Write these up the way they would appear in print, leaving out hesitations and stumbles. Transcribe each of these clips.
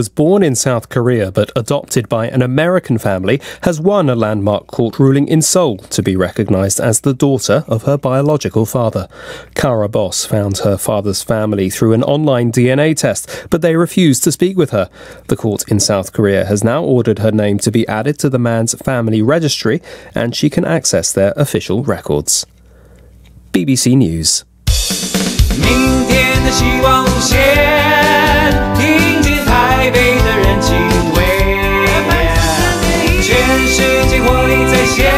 was born in South Korea but adopted by an American family, has won a landmark court ruling in Seoul to be recognized as the daughter of her biological father. Kara Boss found her father's family through an online DNA test, but they refused to speak with her. The court in South Korea has now ordered her name to be added to the man's family registry, and she can access their official records. BBC News. 明天的希望无限，听见台北的人情味，全世界活力在线，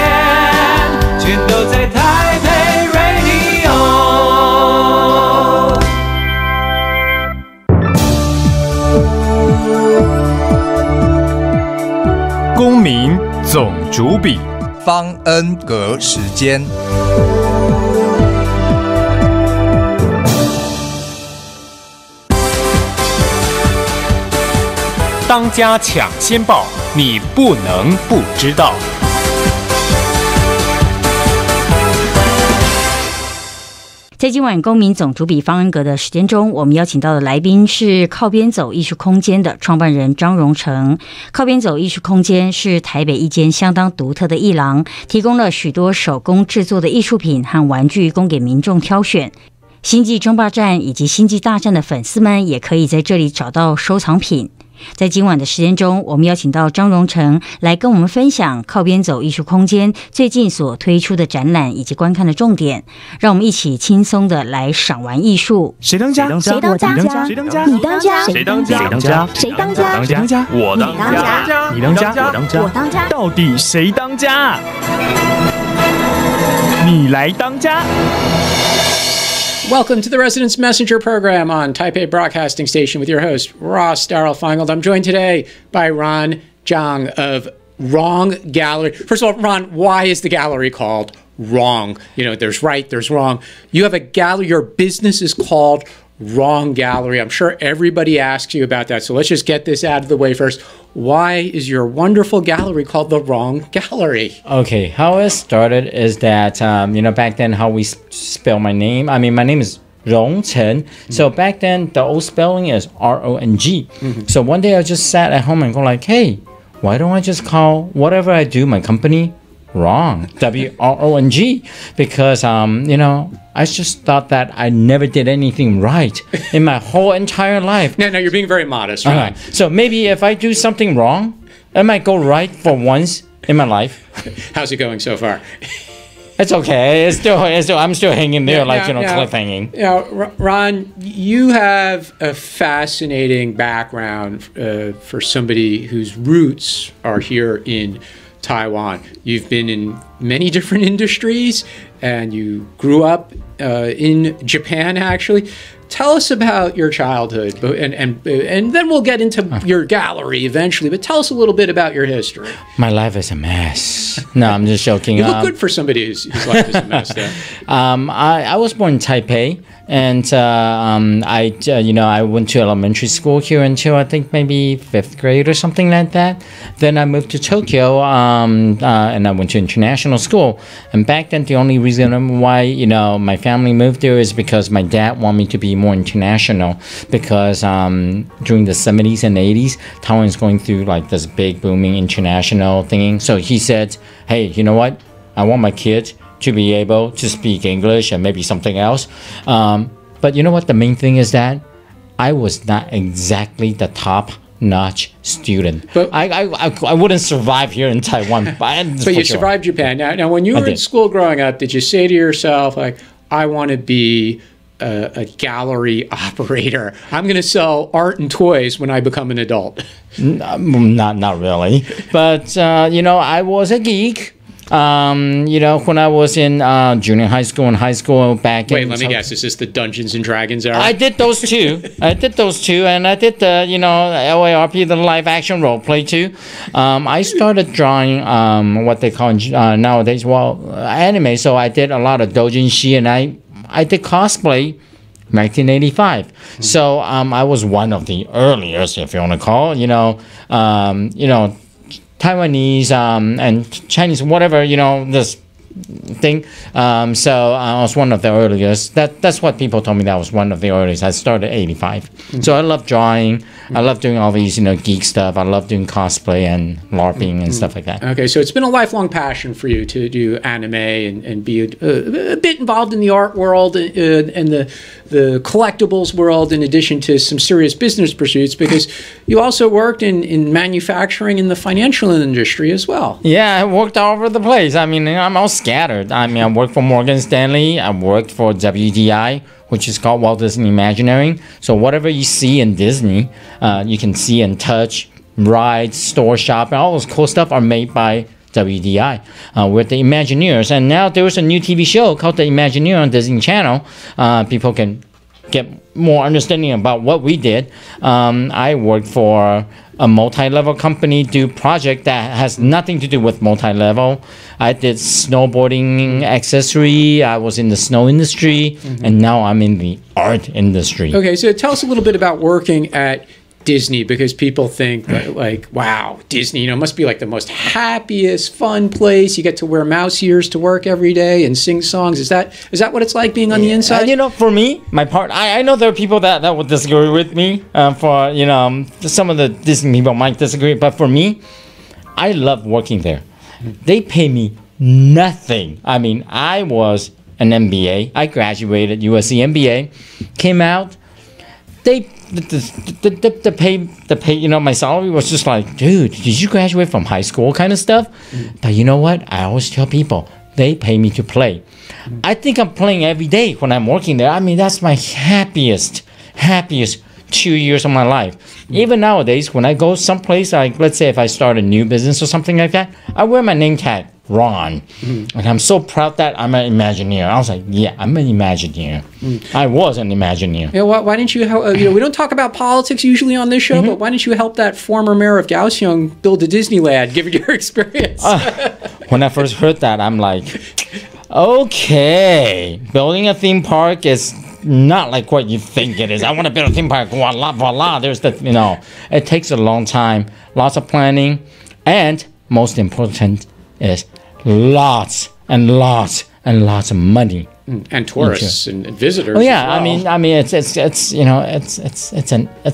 全都在台北 Radio。公民总主笔，方恩格时间。当家抢先报，你不能不知道。在今晚公民总主笔方恩格的时间中，我们邀请到的来宾是靠边走艺术空间的创办人张荣成。靠边走艺术空间是台北一间相当独特的艺廊，提供了许多手工制作的艺术品和玩具供给民众挑选。星际争霸战以及星际大战的粉丝们也可以在这里找到收藏品。在今晚的时间中，我们邀请到张荣成来跟我们分享靠边走艺术空间最近所推出的展览以及观看的重点，让我们一起轻松的来赏玩艺术。谁当家？谁当家？谁当家？你当家？谁当家？谁当家？谁当家？谁当家？我当家。你当家？我当家。我当家。到底谁当家？你来当家。Welcome to the Residence Messenger program on Taipei Broadcasting Station with your host, Ross Darrell Feingold. I'm joined today by Ron Zhang of Wrong Gallery. First of all, Ron, why is the gallery called Wrong? You know, there's right, there's wrong. You have a gallery, your business is called Wrong Gallery. I'm sure everybody asks you about that. So let's just get this out of the way first. Why is your wonderful gallery called the Wrong Gallery? Okay, how it started is that, back then how we spell my name. I mean, my name is Rong Chen. So back then, the old spelling is R-O-N-G. So one day I just sat at home and go like, hey, why don't I just call whatever I do, my company, Wrong, W-R-O-N-G, because, I just thought that I never did anything right in my whole entire life. No, you're being very modest, right? So maybe if I do something wrong, it might go right for once in my life. How's it going so far? It's okay. I'm still hanging there, cliffhanging. Ron, you have a fascinating background for somebody whose roots are here in Taiwan. You've been in many different industries, and you grew up in Japan, actually. Tell us about your childhood, and then we'll get into your gallery eventually, but tell us a little bit about your history. My life is a mess. No, I'm just joking. You look good for somebody whose life is a mess, though. I was born in Taipei, and I went to elementary school here until I think maybe 5th grade or something like that. Then I moved to Tokyo, and I went to international school. And back then, the only reason why my family moved there is because my dad wanted me to be more international, because during the 70s and 80s, Taiwan is going through like this big booming international thing. So he said, hey, you know what? I want my kid to be able to speak English and maybe something else. But you know what? The main thing is that I was not exactly the top-notch student. But I wouldn't survive here in Taiwan. But you survived Japan. Now, when you were in school growing up, did you say to yourself, like, I want to be a gallery operator? I'm going to sell art and toys when I become an adult. Not really. But, I was a geek. When I was in junior high school and high school back in... Wait, let me guess. Is this the Dungeons and Dragons era? I did those too. And I did the, LARP, the live action role play too. I started drawing what they call nowadays, anime. So I did a lot of doujinshi, and I did cosplay 1985. So I was one of the earliest, if you want to call, Taiwanese and Chinese, whatever, this thing. So I was one of the earliest. That's what people told me. That I was one of the earliest. I started 85. So I love drawing. I love doing all these, geek stuff. I love doing cosplay and LARPing and stuff like that. Okay, so it's been a lifelong passion for you to do anime and be a bit involved in the art world and the collectibles world, in addition to some serious business pursuits, because you also worked in manufacturing in the financial industry as well. Yeah, I worked all over the place. I mean, I'm all scattered. I mean, I worked for Morgan Stanley. I worked for WDI, which is called Walt Disney Imagineering. So whatever you see in Disney, you can see and touch, ride, store, shop, and all those cool stuff are made by WDI. We're the Imagineers. And now there's a new TV show called The Imagineer on Disney Channel. People can get more understanding about what we did. I worked for a multi-level company, do project that has nothing to do with multi-level. I did snowboarding accessory. I was in the snow industry, and now I'm in the art industry. Okay, so tell us a little bit about working at Disney, because people think that, like, wow, Disney, must be like the most happiest, fun place. You get to wear mouse ears to work every day and sing songs. Is that what it's like being on the inside? For me, my part, I know there are people that would disagree with me. Some of the Disney people might disagree, but for me, I love working there. They pay me nothing. I mean, I was an MBA. I graduated USC MBA, came out. The pay, my salary was just like, dude, did you graduate from high school kind of stuff? But you know what? I always tell people, they pay me to play. I think I'm playing every day when I'm working there. I mean, that's my happiest 2 years of my life. Even nowadays, when I go someplace, like, let's say if I start a new business or something like that, I wear my name tag, Ron. And I'm so proud that I'm an Imagineer. I was like, yeah, I'm an Imagineer. I was an Imagineer. Yeah, why didn't you help? We don't talk about politics usually on this show, but why didn't you help that former mayor of Kaohsiung build a Disneyland, given your experience? When I first heard that, I'm like, okay, building a theme park is not like what you think it is. I want to build a theme park, voila, voila. There's it takes a long time, lots of planning, and most important is lots and lots and lots of money. And tourists and visitors. Oh yeah, as well. I mean, it's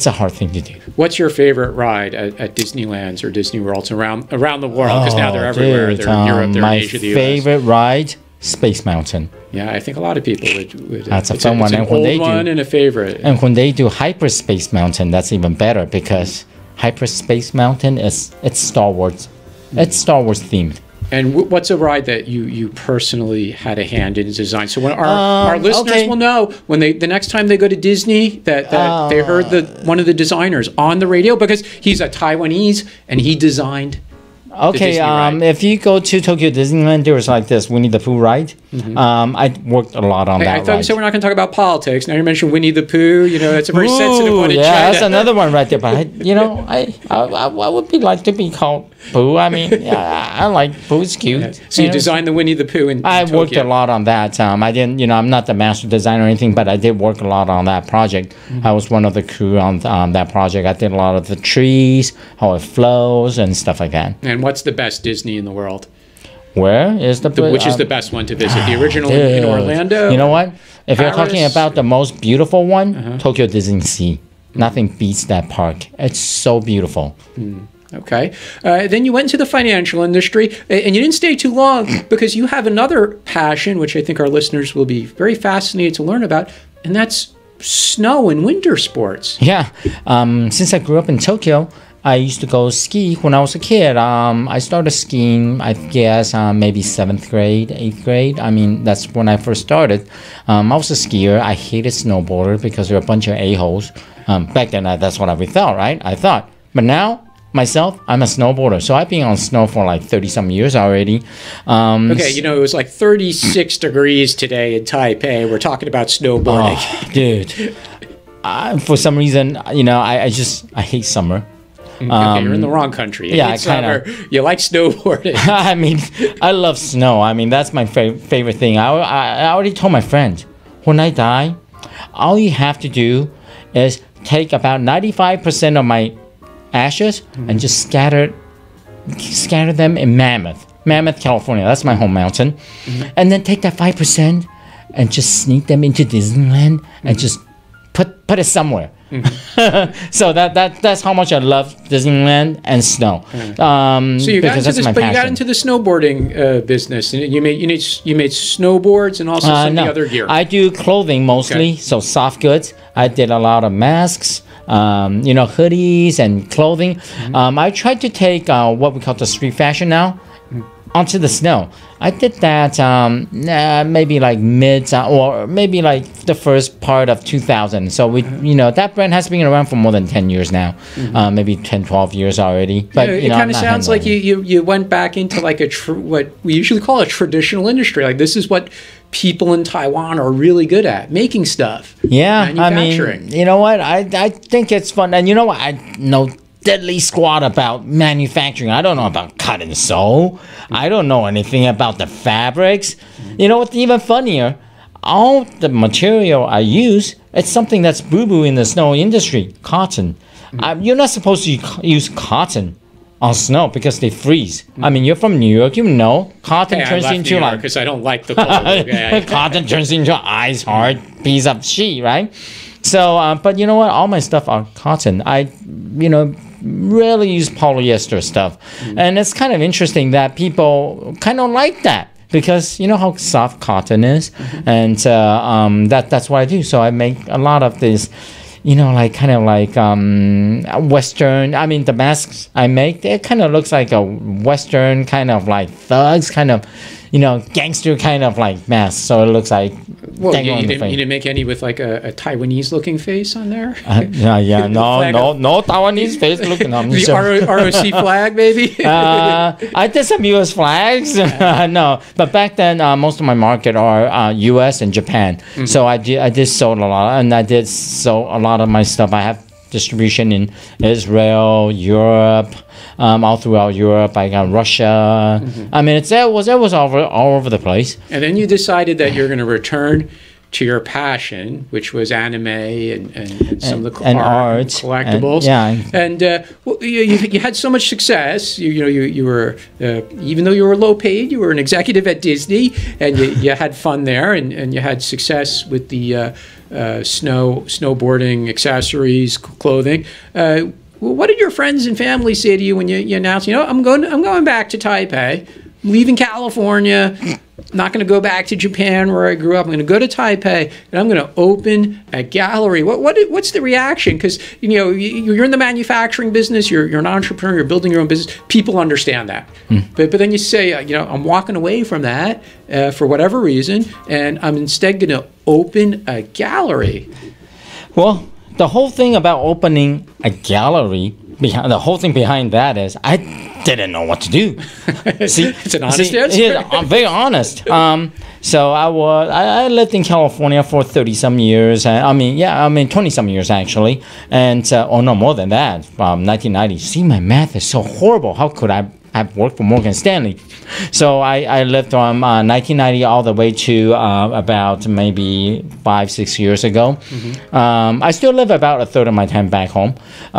a hard thing to do. What's your favorite ride at Disneylands or Disney Worlds around the world? Because now they're everywhere. They're in Europe, they're in Asia, the US. My favorite ride, Space Mountain. Yeah, I think a lot of people would. That's a fun one. It's an old one and a favorite. And when they do Hyperspace Mountain, that's even better, because Hyperspace Mountain it's Star Wars. It's Star Wars themed. And what's a ride that you personally had a hand in design? So when our listeners will know when the next time they go to Disney that they heard one of the designers on the radio, because he's a Taiwanese and he designed. Okay, if you go to Tokyo Disneyland, there was like this Winnie the Pooh ride. I worked a lot on that I thought ride. you said we're not going to talk about politics. Now you mentioned Winnie the Pooh. It's a very sensitive one in China. Yeah, that's another one right there. But I would like to be called Pooh. I mean, I like Pooh. It's cute. Yeah. So you designed the Winnie the Pooh in I Tokyo. worked a lot on that. I didn't, I'm not the master designer or anything, but I did work a lot on that project. I was one of the crew on that project. I did a lot of the trees, how it flows, and stuff like that. And what's the best Disney in the world? Where is which is the best one to visit? The original in Orlando? You know what? If Paris? you're talking about the most beautiful one, Tokyo Disney Sea. Nothing beats that park. It's so beautiful. Okay. Then you went into the financial industry, and you didn't stay too long because you have another passion, which I think our listeners will be very fascinated to learn about, and that's snow and winter sports. Yeah. Since I grew up in Tokyo, I used to go ski when I was a kid. I started skiing, I guess, maybe 7th grade, 8th grade. I mean, that's when I first started. I was a skier. I hated snowboarders because they were a bunch of a-holes. Back then, that's what I thought, right? I thought. But now, myself, I'm a snowboarder. So I've been on snow for like 30-some years already. Okay, it was like 36 degrees today in Taipei. We're talking about snowboarding. Oh, dude. For some reason, I hate summer. Okay, you're in the wrong country. Yeah, I kind of. You like snowboarding. I mean, I love snow. I mean, that's my favorite thing. I already told my friend, when I die, all you have to do is take about 95% of my ashes and just scatter them in Mammoth. Mammoth, California. That's my home mountain. And then take that 5% and just sneak them into Disneyland and just put it somewhere. So that's how much I love Disneyland and snow. So you got into this, but you got into the snowboarding business, and you made snowboards and also some of the other gear. I do clothing mostly, so soft goods. I did a lot of masks, hoodies and clothing. I tried to take what we call the street fashion now onto the snow. I did that maybe like mid or maybe like the first part of 2000. So that brand has been around for more than 10 years now, maybe 10, 12 years already. But it kind of sounds like you went back into like what we usually call a traditional industry. Like this is what people in Taiwan are really good at, making stuff. Yeah, I mean, you know what? I think it's fun. And you know what? I know deadly squat about manufacturing. I don't know about cut and sew. I don't know anything about the fabrics. You know what's even funnier? All the material I use, it's something that's boo-boo in the snow industry, cotton. You're not supposed to use cotton on snow because they freeze. I mean, you're from New York, you know, cotton turns into like... because I don't like the cold. Cotton turns into ice hard piece of sheet, right? So, but you know what? All my stuff are cotton. I, rarely use polyester stuff. And it's kind of interesting that people kind of like that because you know how soft cotton is. And that's what I do. So I make a lot of this, Western, I mean, the masks I make, it kind of looks like a Western kind of like thugs kind of, gangster kind of like mask. So it looks like... Well, you didn't make any with like a Taiwanese-looking face on there? No Taiwanese face looking on me. The ROC flag, maybe? I did some U.S. flags. No, but back then, most of my market are U.S. and Japan. So I did sold a lot, and I did sell a lot of my stuff. I have distribution in Israel, Europe, all throughout Europe. I got Russia. I mean, it was all over the place. And then you decided that you're going to return to your passion, which was anime and some of the art collectibles. And you had so much success. You were even though you were low paid, you were an executive at Disney, and you had fun there, and you had success with the snowboarding accessories, clothing. What did your friends and family say to you when you announced, I'm going back to Taipei, I'm leaving California, not going to go back to Japan where I grew up. I'm going to go to Taipei and I'm going to open a gallery. What's the reaction? Because you're in the manufacturing business, you're an entrepreneur, you're building your own business. People understand that, but then you say, I'm walking away from that for whatever reason, and I'm instead going to open a gallery. Well, the whole thing about opening a gallery, the whole thing behind that is I didn't know what to do. See, it's an honest answer. I'm very honest. So I lived in California for 30-some years. 20-some years actually. And no, more than that. 1990. See, my math is so horrible. How could I have worked for Morgan Stanley? So I lived from 1990 all the way to about maybe 5-6 years ago. I still live about a third of my time back home. So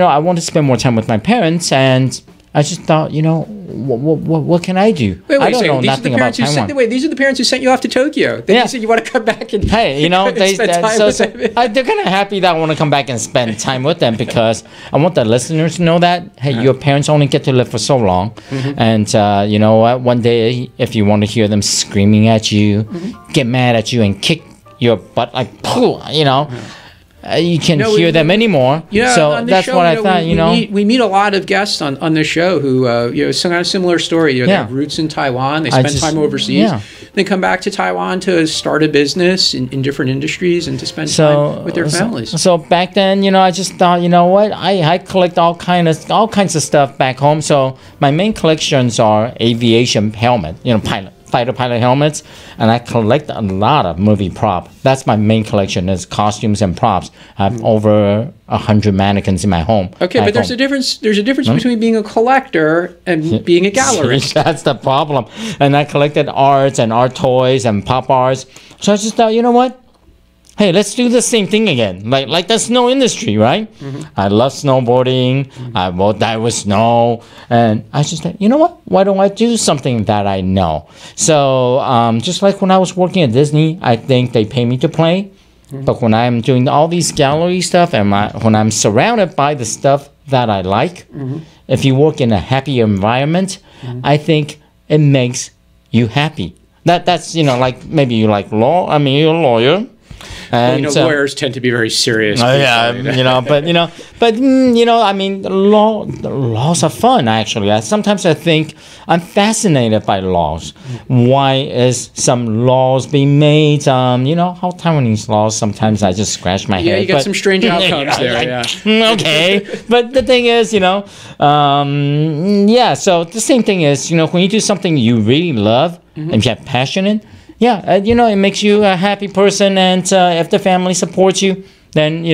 I want to spend more time with my parents, and I just thought, what can I do? I don't know nothing about Taiwan. These are the parents who sent you off to Tokyo. They said you want to come back and they're kind of happy that I want to come back and spend time with them, because I want the listeners to know that, hey, your parents only get to live for so long. And you know what? One day, if you want to hear them screaming at you, get mad at you, and kick your butt like, you can't hear them anymore. So that's what I thought, We meet a lot of guests on this show who, some kind of similar story. They have roots in Taiwan. They spend time overseas. They come back to Taiwan to start a business in different industries and to spend time with their families. So back then, I just thought, what? I collect all kinds of stuff back home. So my main collections are aviation helmet, fighter pilot helmets, and I collect a lot of movie prop. That's my main collection, is costumes and props. I have over 100 mannequins in my home. Okay, but there's a difference. There's a difference between being a collector and being a gallerist. That's the problem. And I collected arts and art toys and pop arts. So I just thought, hey, let's do the same thing again, like the snow industry, right? I love snowboarding. I will die with snow, and I just said, you know what? Why don't I do something that I know? So just like when I was working at Disney, I think they pay me to play. But when I'm doing all these gallery stuff and when I'm surrounded by the stuff that I like, if you work in a happy environment, I think it makes you happy. That's like maybe you like law. I mean, you're a lawyer. And lawyers tend to be very serious. Yeah, I mean, the laws are fun, actually. Sometimes I think I'm fascinated by laws. Why is some laws being made? How Taiwanese laws, sometimes I just scratch my head. Yeah, you got some strange outcomes there, okay. But the thing is, so the same thing is, when you do something you really love and you have passion in, it makes you a happy person, and if the family supports you, then,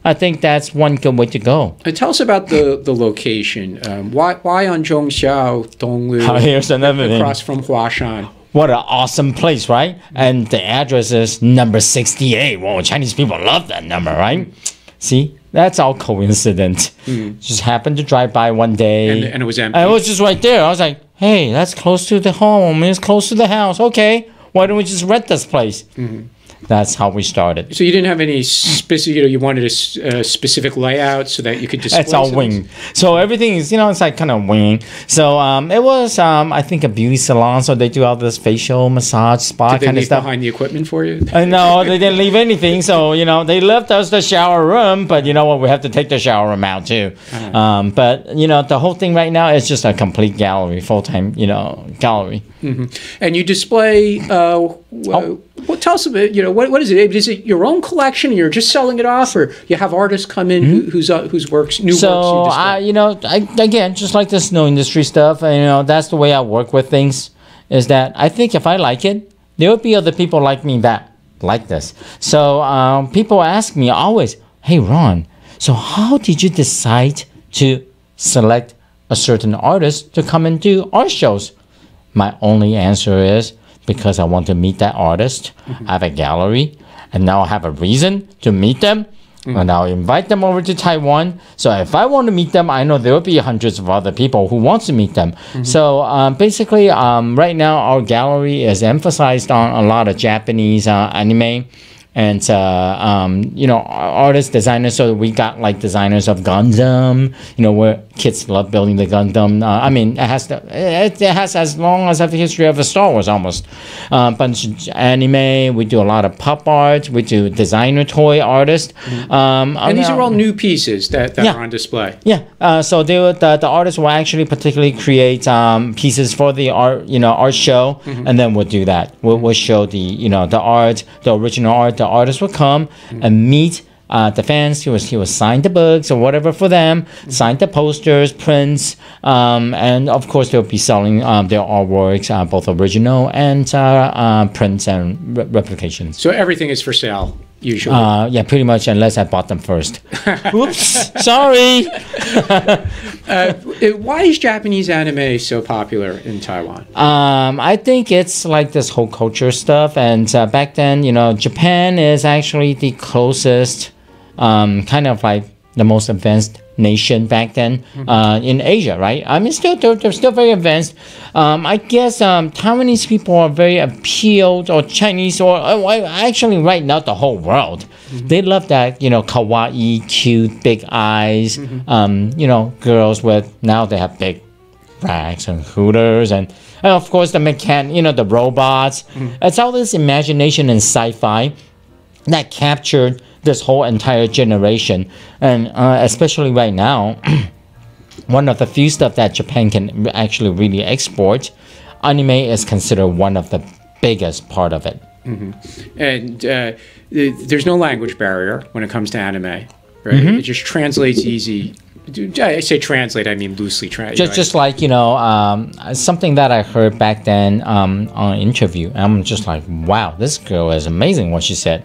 I think that's one good way to go. Tell us about the location. Why on Zhongxiao, Donglu, here's another thing. Across from Huashan? What an awesome place, right? And the address is number 68. Well, Chinese people love that number, right? See, that's all coincidence. Just happened to drive by one day. And it was empty. And it was just right there. I was like, hey, that's close to the home. It's close to the house. Okay. Why don't we just rent this place? That's how we started. So you didn't have any specific, you wanted a specific layout so that you could display. It's all wing. So everything is, it's like kind of wing. So it was, I think, a beauty salon. So they do all this facial massage, spa kind of stuff. Did they leave behind the equipment for you? No, they didn't leave anything. So, they left us the shower room. But you know what? We have to take the shower room out too. But, the whole thing right now is just a complete gallery, full-time, gallery. And you display, tell us a bit, what is it? Is it your own collection and you're just selling it off, or you have artists come in whose works, new works you display? Again, just like the snow industry stuff, that's the way I work with things, is that I think if I like it, there will be other people like me that like this. So people ask me always, hey, Ron, so how did you decide to select a certain artist to come and do art shows? My only answer is because I want to meet that artist. I have a gallery, and now I have a reason to meet them, and I'll invite them over to Taiwan. So if I want to meet them, I know there will be hundreds of other people who want to meet them. So basically, right now, our gallery is emphasized on a lot of Japanese anime. And, artists, designers, so we got like designers of Gundam, where kids love building the Gundam. It has as long as a history of a Star Wars almost. Bunch of anime, we do a lot of pop art, we do designer toy artists. And these are all new pieces that are on display. Yeah, so the artists will actually particularly create pieces for the art, art show, and then we'll do that. We'll show the art, the original art. The artist will come and meet the fans. He will sign the books or whatever for them, sign the posters, prints, and of course they'll be selling their artworks, both original and prints and replications. So everything is for sale. Usually. Yeah, pretty much, unless I bought them first. Oops, sorry. Why is Japanese anime so popular in Taiwan? I think it's like this whole culture stuff. And back then, Japan is actually the closest, kind of like the most advanced nation back then in Asia, right? I mean, they're still very advanced. I guess Taiwanese people are very appealed, or Chinese, or actually right now the whole world. They love that, kawaii, cute, big eyes, girls with, now they have big rags and hooters, and of course the the robots. It's all this imagination and sci-fi that captured this whole entire generation, and especially right now, one of the few stuff that Japan can actually really export, anime is considered one of the biggest part of it. And there's no language barrier when it comes to anime, right? It just translates easy. I say translate, I mean loosely translate. Just like, something that I heard back then on an interview. I'm just like, wow, this girl is amazing what she said.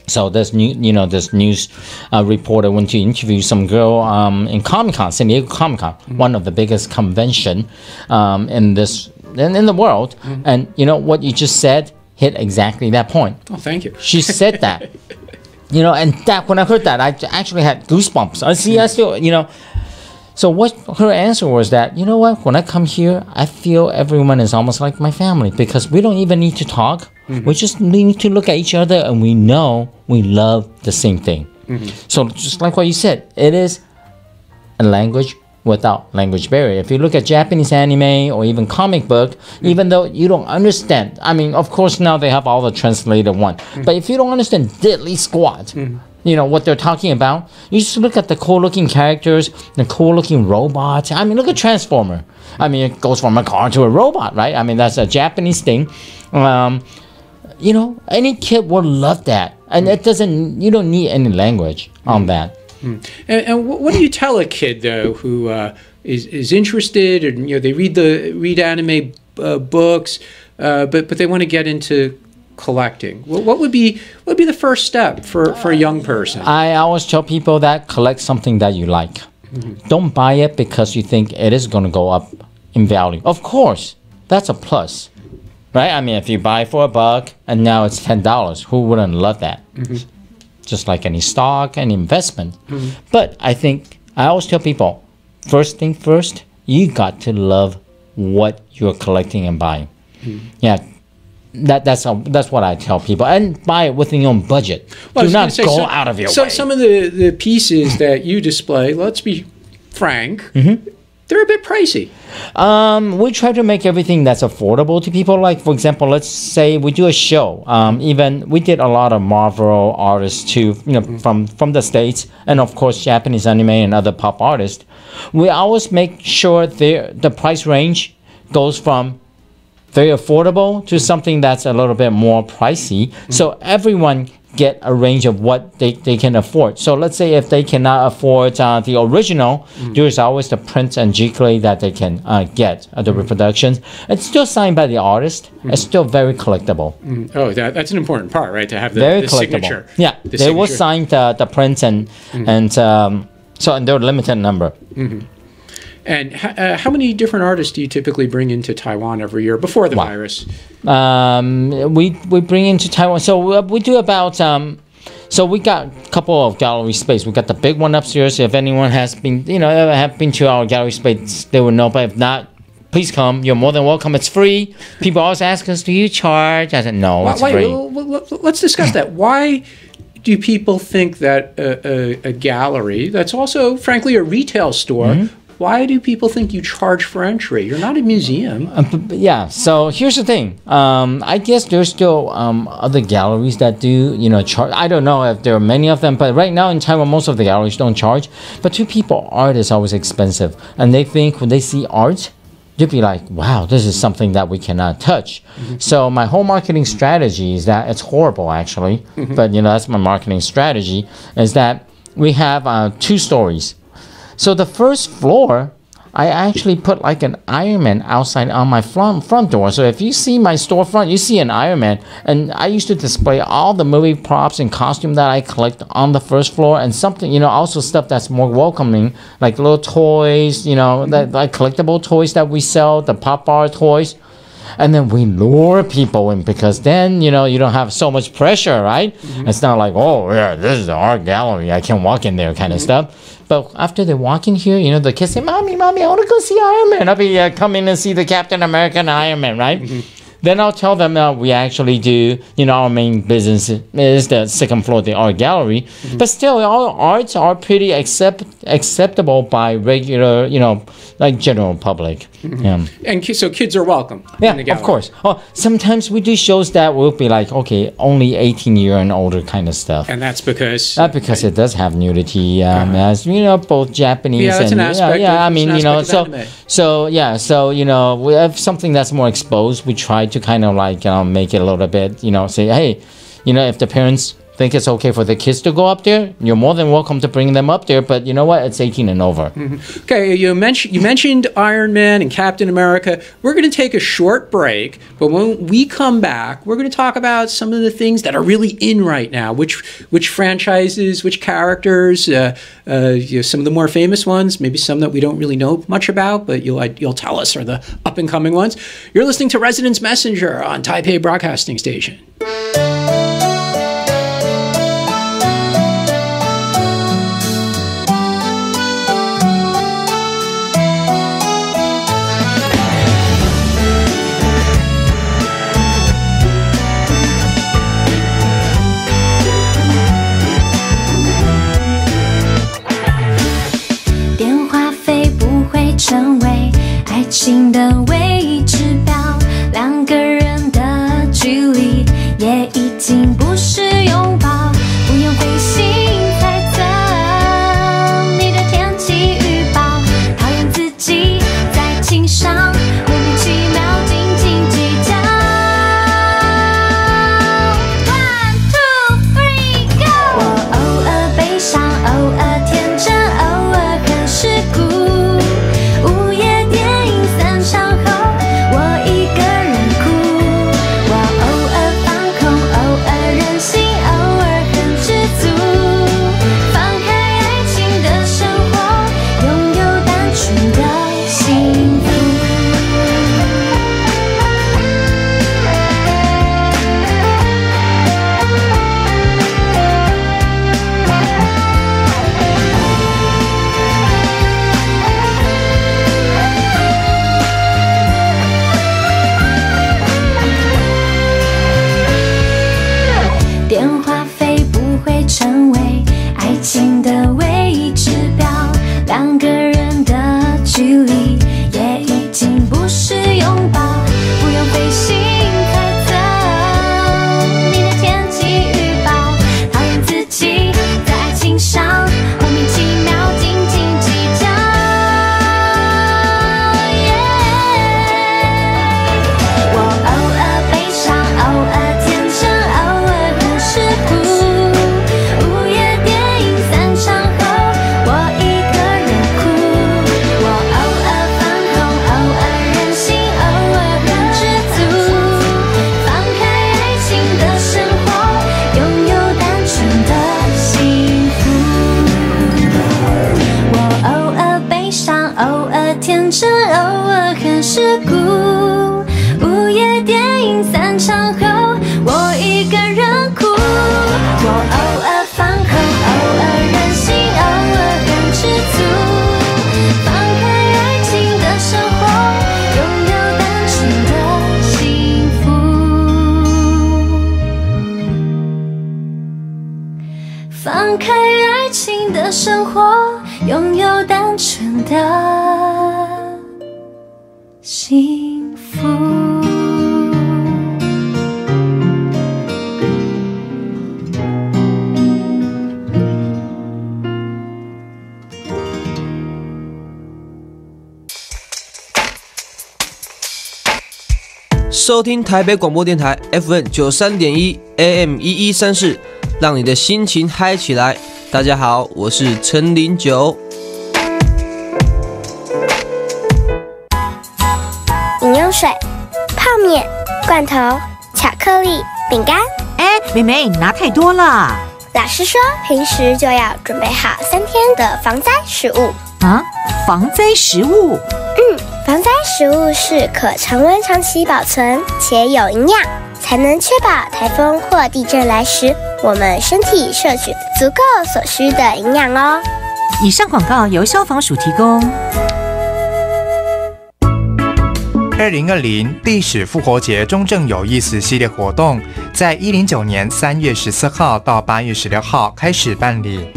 So this this news reporter went to interview some girl in Comic-Con, San Diego Comic-Con, one of the biggest convention in the world. And you know what you just said? hit exactly that point. Oh, thank you. She said that. And that when I heard that, I actually had goosebumps. I still, So what her answer was that, you know what, when I come here, I feel everyone is almost like my family because we don't even need to talk. We just need to look at each other and we know we love the same thing. So just like what you said, it is a language without language barrier. If you look at Japanese anime or even comic book, even though you don't understand, I mean, of course now they have all the translated one, but if you don't understand diddly squat, what they're talking about, you just look at the cool looking characters, the cool looking robots. I mean, look at Transformer. I mean, it goes from a car to a robot, right? I mean, that's a Japanese thing. Any kid will love that. And you don't need any language on that. And what do you tell a kid though who is interested, and they read anime books, but they want to get into collecting? What would be the first step for a young person? I always tell people that collect something that you like. Don't buy it because you think it is going to go up in value. Of course, that's a plus, right? I mean, if you buy for $1 and now it's $10, who wouldn't love that? Just like any stock and investment. But I think I always tell people, first thing first, you got to love what you're collecting and buying. Yeah, that's what I tell people, and buy it within your own budget. Do not go out of your way. Some of the pieces that you display, let's be frank, they're a bit pricey. We try to make everything that's affordable to people. Like, for example, let's say we do a show. Even we did a lot of Marvel artists too, from the States, and of course Japanese anime and other pop artists. We always make sure the price range goes from very affordable to something that's a little bit more pricey. So everyone get a range of what they can afford. So let's say if they cannot afford the original, there's always the prints and jikuri that they can get the reproductions. It's still signed by the artist. It's still very collectible. Oh, that's an important part, right? To have very the collectible. Signature. Yeah, they will sign the prints and they're limited number. And how many different artists do you typically bring into Taiwan every year before the virus? We bring into Taiwan. So we do about. So we got a couple of gallery space. We got the big one upstairs. If anyone has been, ever have been to our gallery space, they will know. But if not, please come. You're more than welcome. It's free. People always ask us, "Do you charge?" I said, "No, it's free." Let's discuss that. Why do people think that a gallery that's also, frankly, a retail store? Why do people think you charge for entry? You're not a museum. Yeah, so here's the thing. I guess there's still other galleries that do, charge. I don't know if there are many of them, but right now in Taiwan, most of the galleries don't charge. But to people, art is always expensive. And they think when they see art, they'll be like, wow, this is something that we cannot touch. So my whole marketing strategy is that, it's horrible actually, but that's my marketing strategy, is that we have 2 stories. So the first floor, I actually put like an Iron Man outside on my front door. So if you see my storefront, you see an Iron Man. And I used to display all the movie props and costume that I collect on the first floor, and something, also stuff that's more welcoming, like little toys, like collectible toys that we sell, the pop art toys. And then we lure people in because then, you don't have so much pressure, right? It's not like, oh, yeah, this is an art gallery. I can walk in there kind of stuff. But after they walk in here, the kids say, Mommy, I want to go see Iron Man. I'll be coming and see the Captain America and Iron Man, right? Then I'll tell them we actually do, our main business is the second floor, the art gallery. But still, all arts are pretty acceptable by regular, like general public. And so kids are welcome. Yeah, of course. Oh, sometimes we do shows that will be like, okay, only 18-year and older kind of stuff. And that's because? Because it does have nudity, as both Japanese that's and an aspect. We have something that's more exposed. We try to kind of like make it a little bit, say, hey, if the parents think it's okay for the kids to go up there, you're more than welcome to bring them up there. But you know what? It's 18 and over. Okay, you mentioned Iron Man and Captain America. We're going to take a short break, but when we come back, we're going to talk about some of the things that are really in right now. Which franchises, which characters, some of the more famous ones, maybe some that we don't really know much about, but you'll tell us are the up and coming ones. You're listening to Residence Messenger on Taipei Broadcasting Station. 成为爱情的唯一指标，两个人的距离也已经不是拥抱，不用费心猜测你的天气预报，讨厌自己在情上莫名其妙斤斤计较。One, two, three, go！ 我偶尔悲伤，偶尔天真，偶尔很世故。放开爱情的生活，拥有单纯的幸福。收听台北广播电台 FM 93.1 AM 1134，让你的心情嗨起来。大家好，我是陈零九。饮用水、泡面、罐头、巧克力、饼干。哎，妹妹，你拿太多了。老师说，平时就要准备好3天的防灾食物。啊，防灾食物？防灾食物是可常温长期保存且有营养，才能确保台风或地震来时，我们身体摄取足够所需的营养哦。以上广告由消防署提供。2020历史复活节中正有意思系列活动，在109年3月14号到8月16号开始办理。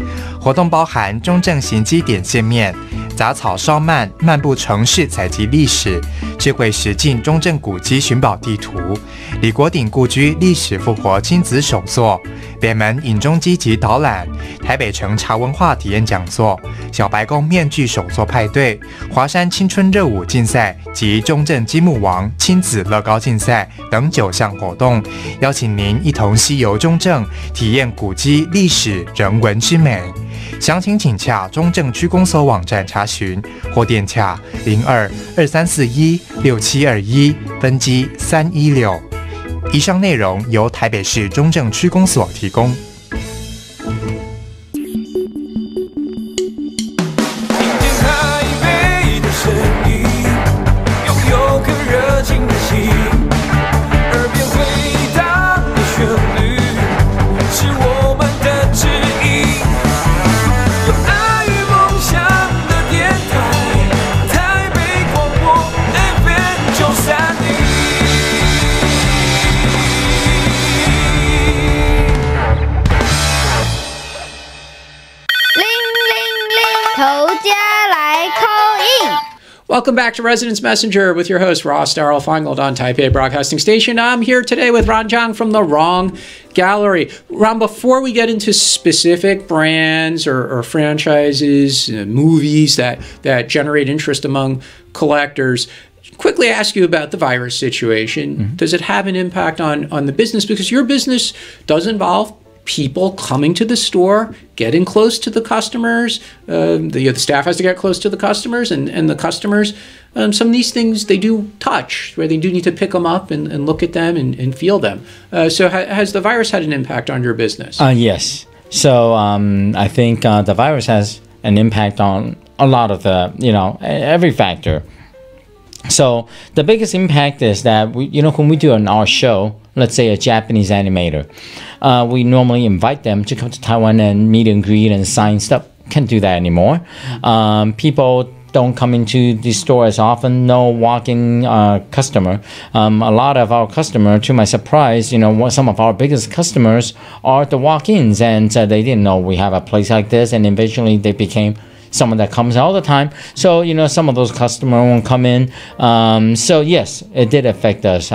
活动包含中正行基点线面、杂草稍漫，漫步城市采集历史，智慧实境中正古迹寻宝地图，李国鼎故居历史复活亲子手作，北门影中积极导览，台北城茶文化体验讲座，小白宫面具手作派对，华山青春热舞竞赛及中正积木王亲子乐高竞赛等9项活动，邀请您一同西游中正，体验古迹历史人文之美。详情请洽中正区公所网站查询，或电洽02-2341-6721分机316。以上内容由台北市中正区公所提供。听见台北的声音，拥有颗热情的心，耳边回荡的旋律，是我们的指引。有爱与梦想的电台，台北广播 FM930。Welcome back to Residence Messenger with your host, Ross Darrell Feingold on Taipei Broadcasting Station. I'm here today with Ron Zhang from the Wrong Gallery. Ron, before we get into specific brands or franchises, movies that generate interest among collectors, quickly ask you about the virus situation. Mm-hmm. Does it have an impact on the business? Because your business does involve people coming to the store, getting close to the customers. The staff has to get close to the customers, and the customers, some of these things they do touch, where they do need to pick them up and look at them and feel them. So has the virus had an impact on your business? Yes. So I think the virus has an impact on a lot of the, every factor. So the biggest impact is that when we do our show, let's say a Japanese animator, we normally invite them to come to Taiwan and meet and greet and sign stuff. Can't do that anymore. People don't come into the store as often. No walk-in customer. A lot of our customer, to my surprise, some of our biggest customers are the walk-ins, and they didn't know we have a place like this, and eventually they became someone that comes all the time. So, some of those customers won't come in. So, yes, it did affect us,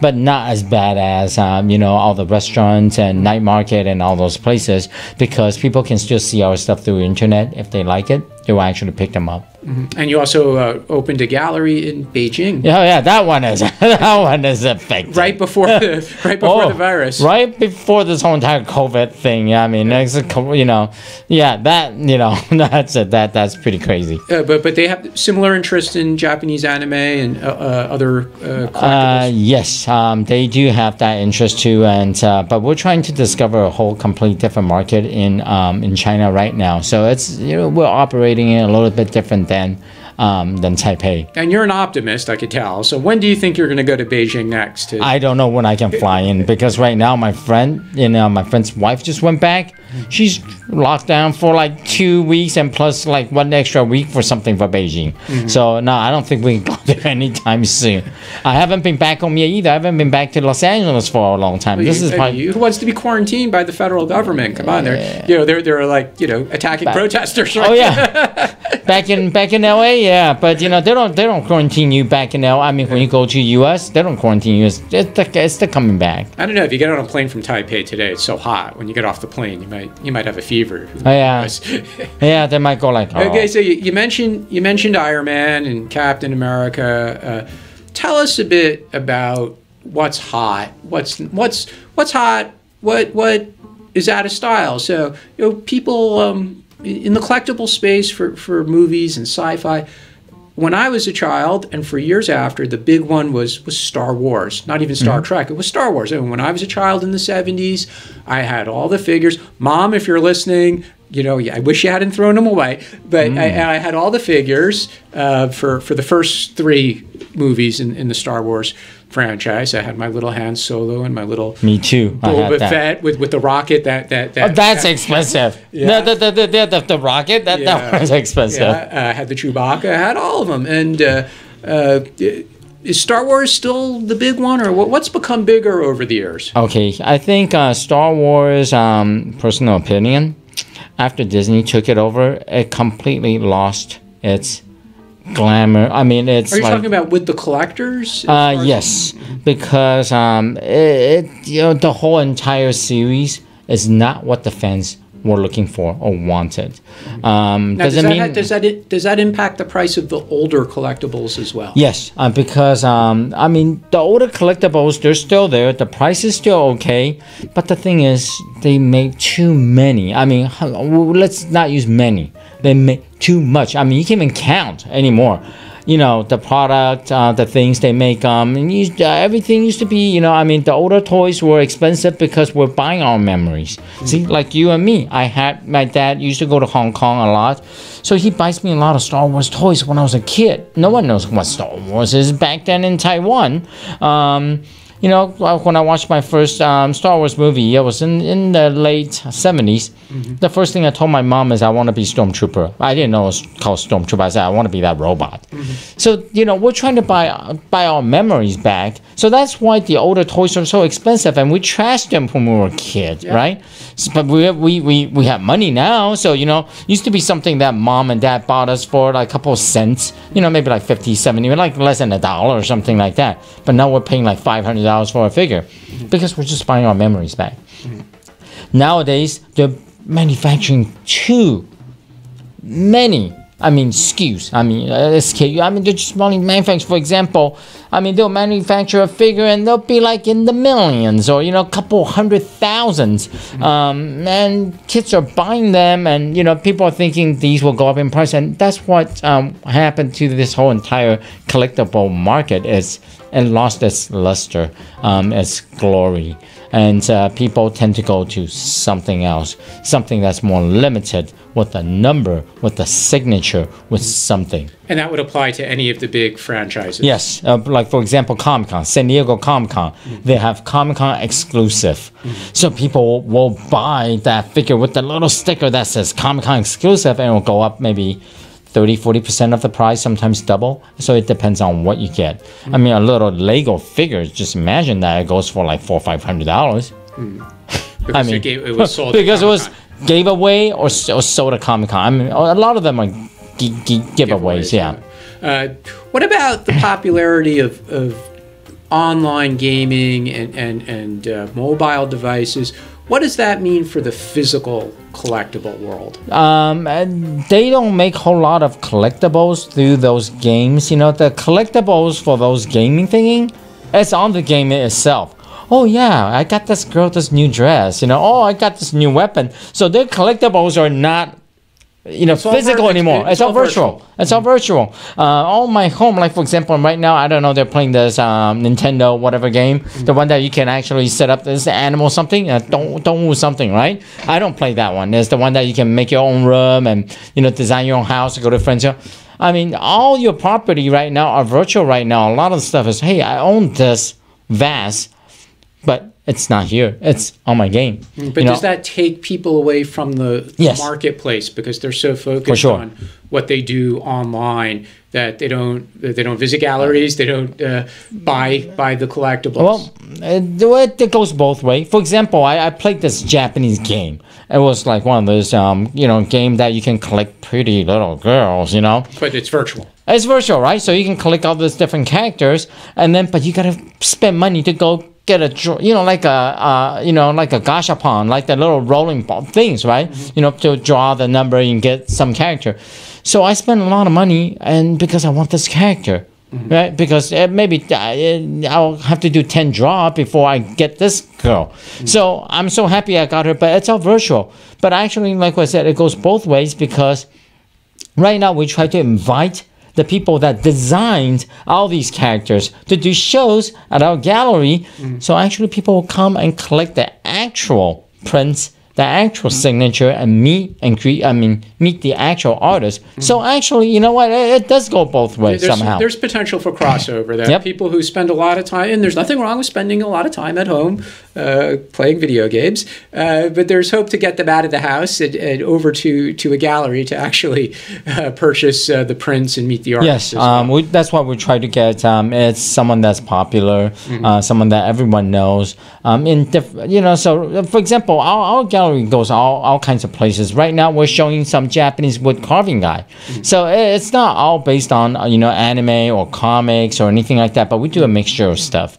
but not as bad as, all the restaurants and night market and all those places, because people can still see our stuff through the internet. If they like it, they will actually pick them up. Mm-hmm. And you also opened a gallery in Beijing. Yeah, that one is affected. Right before the virus. Right before this whole entire COVID thing. I mean, that's pretty crazy. But they have similar interest in Japanese anime and other collectibles. Yes, they do have that interest too, and but we're trying to discover a whole complete different market in China right now. So it's we're operating in a little bit different than Taipei. And you're an optimist, I could tell. So when do you think you're going to go to Beijing next? I don't know when I can fly in, because right now my friend's wife just went back. She's locked down for like 2 weeks and plus like 1 extra week for something for Beijing. Mm-hmm. So no, I don't think we can go there anytime soon. I haven't been back home yet either. I haven't been back to Los Angeles for a long time. Well, who wants to be quarantined by the federal government? Come on, they're like attacking protesters. Right? Oh yeah, back in LA, yeah. But they don't quarantine you back in LA. I mean, when you go to US, they don't quarantine you. It's still coming back. I don't know, if you get on a plane from Taipei today, it's so hot. When you get off the plane, you might have a fever. Oh, yeah. Yeah, they might go like. Oh. Okay, so you mentioned Iron Man and Captain America. Tell us a bit about what's hot. What's hot? What is out of style? So people in the collectible space for movies and sci-fi. When I was a child, and for years after, the big one was Star Wars. Not even Star Trek. It was Star Wars. And when I was a child in the 70s, I had all the figures. Mom, if you're listening, I wish you hadn't thrown them away. But I had all the figures for the first 3 movies in the Star Wars franchise. I had my little Han Solo and my little Me too. Boba Fett with the rocket that's expensive. Yeah. The rocket that was expensive. Yeah, I had the Chewbacca. I had all of them. And is Star Wars still the big one, or what's become bigger over the years? Okay, I think Star Wars, personal opinion, after Disney took it over, it completely lost it's glamour. I mean, it's Are you like, talking about with the collectors? yes, because the whole entire series is not what the fans were looking for or wanted. Now, does that impact the price of the older collectibles as well? Yes, because the older collectibles, they're still there. The price is still okay, but the thing is, they make too many. I mean, let's not use many. They make too much. I mean, you can't even count anymore. The product, the things they make, and everything used to be, the older toys were expensive because we're buying our memories. See, like you and me, my dad used to go to Hong Kong a lot, so he buys me a lot of Star Wars toys when I was a kid. No one knows what Star Wars is back then in Taiwan. When I watched my first Star Wars movie, it was in the late 70s. The first thing I told my mom is I want to be Stormtrooper. I didn't know it was called Stormtrooper. I said I want to be that robot. So, we're trying to buy our memories back. So that's why the older toys are so expensive, and we trashed them when we were a kid, right? But we have money now. So, used to be something that mom and dad bought us for like a couple of cents, maybe like 50, 70, like less than $1 or something like that. But now we're paying like $500 for a figure because we're just buying our memories back. Nowadays, they're manufacturing too many SKUs. SKU. They're just manufacturing. For example, they'll manufacture a figure and they'll be like in the millions or a couple 100,000s. And kids are buying them, and people are thinking these will go up in price, and that's what happened to this whole entire collectible market. It lost its luster, its glory. And people tend to go to something else, something that's more limited, with a number, with a signature, with something. And that would apply to any of the big franchises? Yes. Like, for example, Comic-Con, San Diego Comic-Con, they have Comic-Con exclusive. So people will buy that figure with the little sticker that says Comic-Con exclusive, and it will go up maybe 30-40% of the price, sometimes double. So it depends on what you get. A little Lego figure, just imagine that it goes for like $400 or $500. Because it was sold because it was gave away or sold at Comic-Con. A lot of them are giveaways. Yeah. What about the popularity of online gaming and mobile devices? What does that mean for the physical collectible world? They don't make a whole lot of collectibles through those games. The collectibles for those gaming thingy, it's on the game itself. Oh yeah, I got this girl this new dress. Oh, I got this new weapon. So their collectibles are not physical anymore. It's all virtual. It's all virtual. All my home, like for example, right now, I don't know, they're playing this Nintendo whatever game, the one that you can actually set up this animal something, don't something, right? I don't play that one. There's the one that you can make your own room and design your own house, go to friends. All your property right now are virtual right now. A lot of stuff is, hey, I own this vase, but it's not here. It's on my game. But does that take people away from the marketplace because they're so focused on what they do online that they don't visit galleries, they don't buy the collectibles? Well, it goes both ways. For example, I played this Japanese game. It was like one of those game that you can collect pretty little girls. But it's virtual. It's virtual, right? So you can collect all these different characters, but you gotta spend money to go get a like a gashapon, like the little rolling ball things, right? To draw the number and get some character. So I spend a lot of money, and because I want this character, right? Because maybe I'll have to do 10 draw before I get this girl. So I'm so happy I got her, but it's all virtual. But actually, like I said, it goes both ways, because right now we try to invite the people that designed all these characters to do shows at our gallery. So actually people will come and collect the actual prints, the actual signature, and meet the actual artist. So actually, you know what? It does go both ways somehow. There's potential for crossover. There are people who spend a lot of time, and there's nothing wrong with spending a lot of time at home playing video games, but there's hope to get them out of the house and over to a gallery to actually purchase the prints and meet the artists. Yes, that's what we try to get. It's someone that's popular, someone that everyone knows. So for example, our gallery gallery goes all kinds of places. Right now, we're showing some Japanese wood carving guy. So it's not all based on anime or comics or anything like that, but we do a mixture of stuff.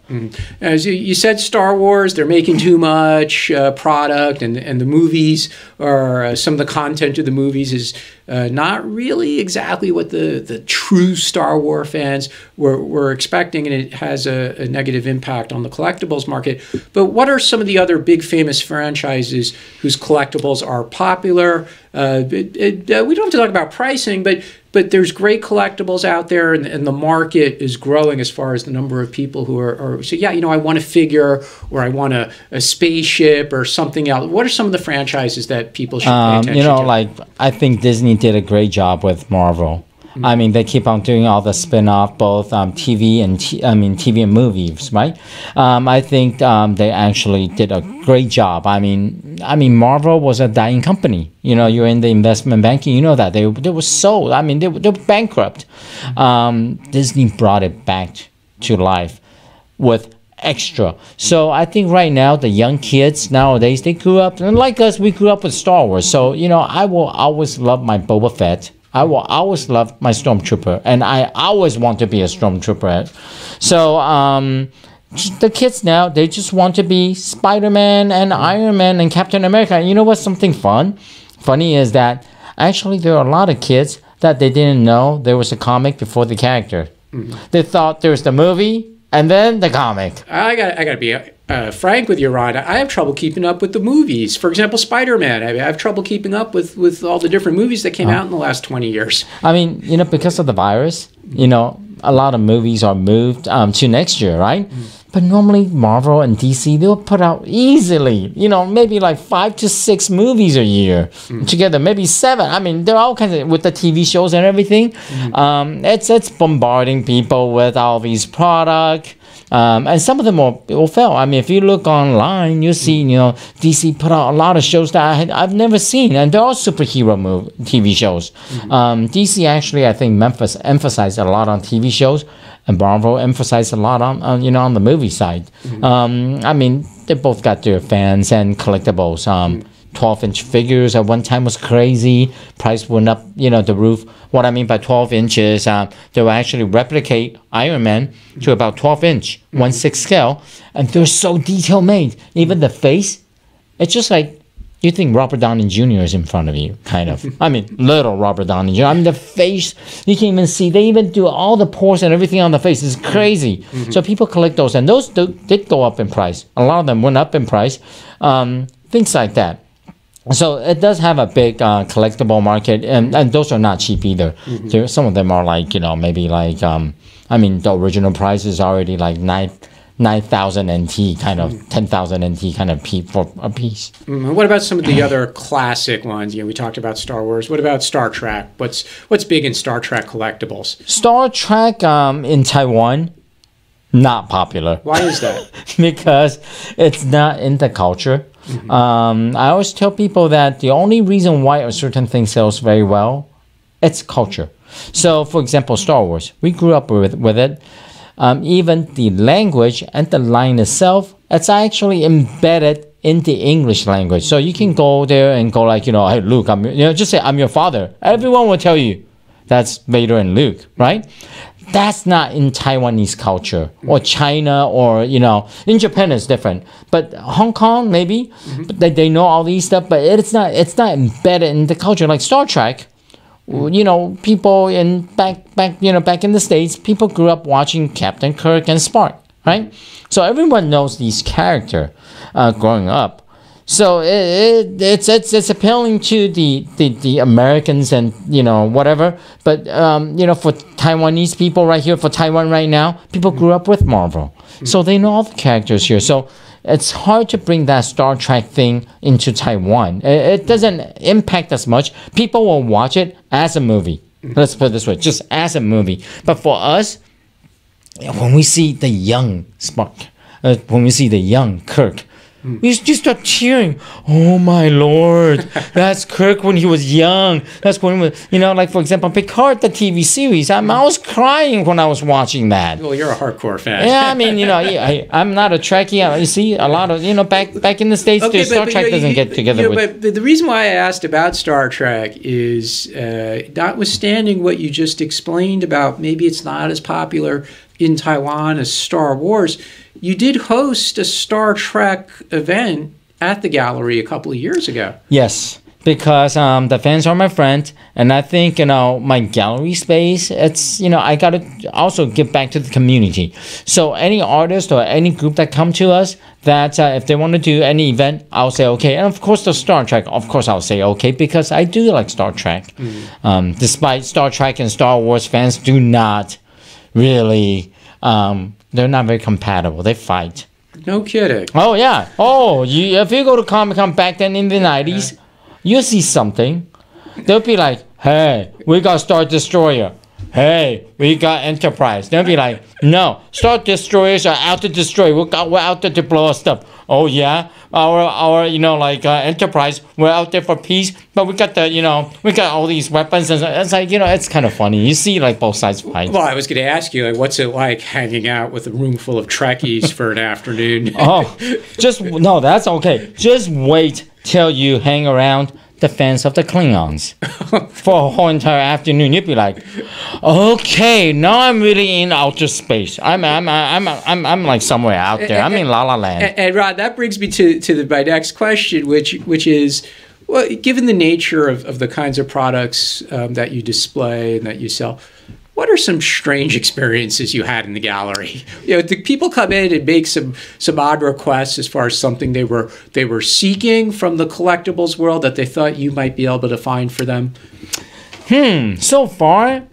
As you said, Star Wars, they're making too much product, and the movies, or some of the content of the movies is not really exactly what the true Star Wars fans were expecting, and it has a negative impact on the collectibles market. But what are some of the other big famous franchises whose collectibles are popular? We don't have to talk about pricing, but there's great collectibles out there, and the market is growing as far as the number of people who are so I want a figure, or I want a spaceship or something else. What are some of the franchises that people should pay attention to? Like I think Disney did a great job with Marvel. I mean, they keep on doing all the spin-off, both TV and movies, right? I think they actually did a great job. I mean, Marvel was a dying company. You're in the investment banking, that they were sold. I mean, they were bankrupt. Disney brought it back to life with extra. So I think right now the young kids nowadays, they grew up, and like us, we grew up with Star Wars. So I will always love my Boba Fett. I will always love my Stormtrooper, and I always want to be a Stormtrooper. So the kids now, they just want to be Spider-Man and Iron Man and Captain America. And you know what's something funny is that actually there are a lot of kids that they didn't know there was a comic before the character. They thought there was the movie and then the comic. I gotta be frank with you, Ron. I have trouble keeping up with the movies. For example, Spider-Man. I have trouble keeping up with all the different movies that came out in the last 20 years. I mean, because of the virus, a lot of movies are moved to next year, right? But normally Marvel and DC, they'll put out easily, maybe like 5 to 6 movies a year together, maybe 7. I mean, there are all kinds of, with the TV shows and everything. It's bombarding people with all these products. And some of them will fail. I mean, if you look online, you see, DC put out a lot of shows that I've never seen, and they're all superhero TV shows. DC actually, I think, emphasized a lot on TV shows, and Marvel emphasized a lot on the movie side. I mean, they both got their fans and collectibles. 12-inch figures at one time was crazy. Price went up, the roof. What I mean by 12 inches, they will actually replicate Iron Man to about 12-inch, 1/6 scale, and they're so detail made. Even the face, it's just like you think Robert Downey Jr. is in front of you, kind of. I mean, little Robert Downey Jr. I mean, the face, you can even see. They even do all the pores and everything on the face. It's crazy. So people collect those, and those did go up in price. A lot of them went up in price. Things like that. So it does have a big collectible market, and those are not cheap either. Some of them are like, maybe like, the original price is already like 9,000 NT, kind of 10,000 NT kind of for a piece. What about some of the other classic ones? We talked about Star Wars. What about Star Trek? What's big in Star Trek collectibles? Star Trek in Taiwan, not popular. Why is that? Because it's not in the culture. I always tell people that the only reason why a certain thing sells very well, it's culture. So, for example, Star Wars, we grew up with it. Even the language and the line itself, it's actually embedded in the English language. So you can go there and go like, hey, Luke, just say, I'm your father. Everyone will tell you that's Vader and Luke, right? That's not in Taiwanese culture or China, or in Japan it's different. But Hong Kong maybe, but they know all these stuff, but it's not embedded in the culture like Star Trek. People back in the States, people grew up watching Captain Kirk and Spock, right? So everyone knows these characters growing up. So it's appealing to the Americans and whatever, but for Taiwanese people right here, for Taiwan right now, people grew up with Marvel, so they know all the characters here. So it's hard to bring that Star Trek thing into Taiwan. It doesn't impact as much. People will watch it as a movie. Let's put it this way, just as a movie. But for us, when we see the young Spock, when we see the young Kirk, You start cheering. Oh my Lord, that's Kirk when he was young. That's when he was, like for example, Picard, the TV series. I was crying when I was watching that. Well, you're a hardcore fan. Yeah, I mean, I'm not a Trekkie. You see, a lot of back in the States, Star Trek doesn't get together with. But the reason why I asked about Star Trek is, notwithstanding what you just explained about maybe it's not as popular in Taiwan as Star Wars, you did host a Star Trek event at the gallery a couple of years ago. Yes, because the fans are my friend, and I think my gallery space. It's I gotta also give back to the community. So any artist or any group that come to us, that if they want to do any event, I'll say okay. And of course the Star Trek, of course I'll say okay, because I do like Star Trek. Despite Star Trek and Star Wars fans do not really. They're not very compatible. They fight. No kidding. Oh, yeah. Oh, if you go to Comic-Con back then in the 90s, you'll see something. They'll be like, hey, we got Star Destroyer. Hey, we got Enterprise. They'll be like, no, Star Destroyers are out to destroy. We're out there to blow us up. Oh, yeah? Our Enterprise, we're out there for peace, but we got we got all these weapons. And it's like, it's kind of funny. You see, both sides fight. Well, I was going to ask you, what's it like hanging out with a room full of Trekkies for an afternoon? No, that's okay. Just wait till you hang around the fans of the Klingons for a whole entire afternoon. You'd be like, okay, now I'm really in outer space. I'm like somewhere out there. I'm in La La Land. And Rod, that brings me to my next question, which is, well, given the nature of the kinds of products that you display and that you sell, what are some strange experiences you had in the gallery? Did people come in and make some odd requests as far as something they were seeking from the collectibles world that they thought you might be able to find for them? So far,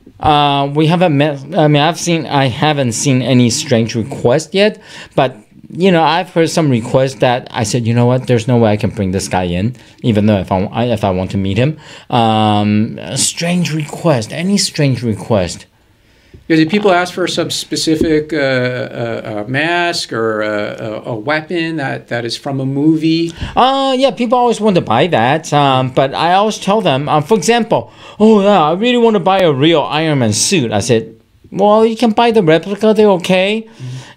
we haven't met. I haven't seen any strange requests yet, but. I've heard some requests that I said, you know what, there's no way I can bring this guy in, even though if I want to meet him. Strange request, any strange request? Did people ask for some specific mask or a weapon that is from a movie? Yeah, people always want to buy that. But I always tell them, for example, oh yeah, I really want to buy a real Iron Man suit. I said, well, you can buy the replica, they're okay.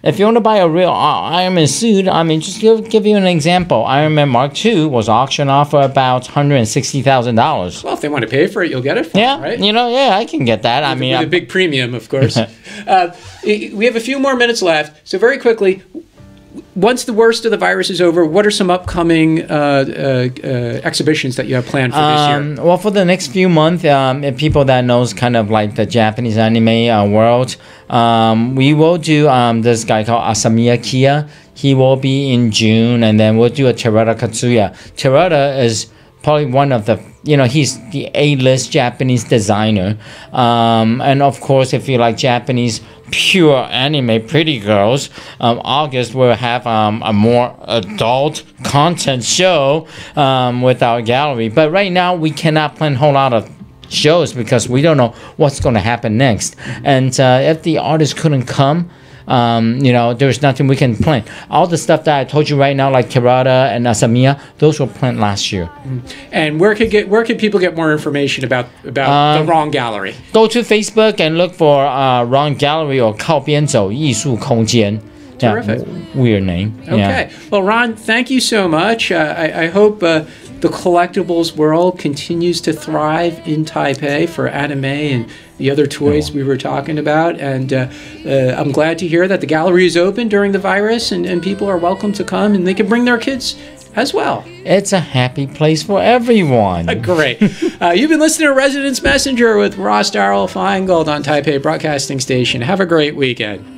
If you want to buy a real Iron Man suit, just give you an example. Iron Man Mark II was auctioned off for about $160,000. Well, if they want to pay for it, you'll get it for them, right? I can get that. With a big premium, of course. We have a few more minutes left, so very quickly, once the worst of the virus is over, what are some upcoming exhibitions that you have planned for this year? Well, for the next few months, if people that knows kind of like the Japanese anime world, we will do this guy called Asamiya Kia. He will be in June, and then we'll do a Terada Katsuya. Terada is probably one of the, he's the A-list Japanese designer. And of course, if you like Japanese pure anime pretty girls, August we'll have a more adult content show with our gallery. But right now, we cannot plan a whole lot of shows because we don't know what's going to happen next. And if the artist couldn't come, there's nothing we can plan. All the stuff that I told you right now, like Terada and Asamiya, those were planned last year. And where can people get more information about the Wrong Gallery? Go to Facebook and look for Wrong Gallery or 靠边走艺术空间. Terrific. Weird name. Okay. Yeah. Well, Ron, thank you so much. I hope the collectibles world continues to thrive in Taipei for anime and the other toys we were talking about. And I'm glad to hear that the gallery is open during the virus and people are welcome to come and they can bring their kids as well. It's a happy place for everyone. Great. You've been listening to Residence Messenger with Ross Darrell Feingold on Taipei Broadcasting Station. Have a great weekend.